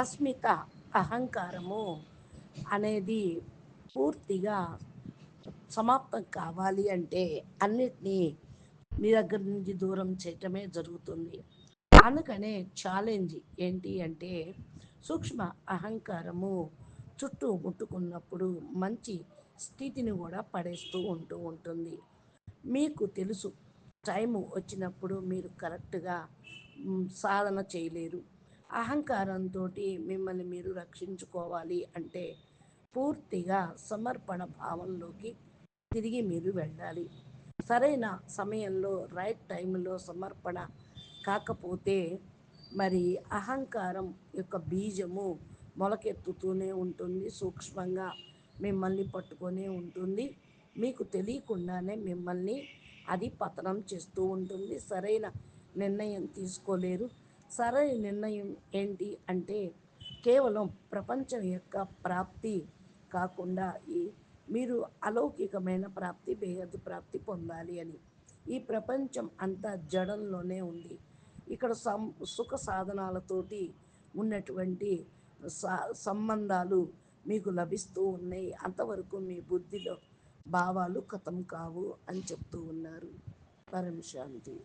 అస్మిత, అహంకారము అనేది పూర్తిగా సమాప్తం కావాలి అంటే అన్నిటినీ మీ దగ్గర నుంచి దూరం చేయటమే జరుగుతుంది. అందుకనే ఛాలెంజ్ ఏంటి అంటే సూక్ష్మ అహంకారము చుట్టూ ముట్టుకున్నప్పుడు మంచి స్థితిని కూడా పడేస్తూ ఉంటుంది. మీకు తెలుసు టైము వచ్చినప్పుడు మీరు కరెక్ట్గా సాధన చేయలేరు. అహంకారంతో మిమ్మల్ని మీరు రక్షించుకోవాలి అంటే పూర్తిగా సమర్పణ భావంలోకి తిరిగి మీరు వెళ్ళాలి. సరైన సమయంలో రైట్ టైంలో సమర్పణ కాకపోతే మరి అహంకారం యొక్క బీజము మొలకెత్తుతూనే ఉంటుంది, సూక్ష్మంగా మిమ్మల్ని పట్టుకొనే ఉంటుంది. మీకు తెలియకుండానే మిమ్మల్ని అది పతనం చేస్తూ ఉంటుంది. సరైన నిర్ణయం తీసుకోలేరు. సరైన నిర్ణయం ఏంటి అంటే కేవలం ప్రపంచం యొక్క ప్రాప్తి కాకుండా మీరు అలౌకికమైన ప్రాప్తి, బేహద్దు ప్రాప్తి పొందాలి అని. ఈ ప్రపంచం అంతా జడంలోనే ఉంది. ఇక్కడ సుఖ సాధనాలతోటి ఉన్నటువంటి సా సంబంధాలు మీకు లభిస్తూ ఉన్నాయి. అంతవరకు మీ బుద్ధిలో భావాలు ఖతం కావు అని చెప్తూ ఉన్నారు. పరం శాంతి.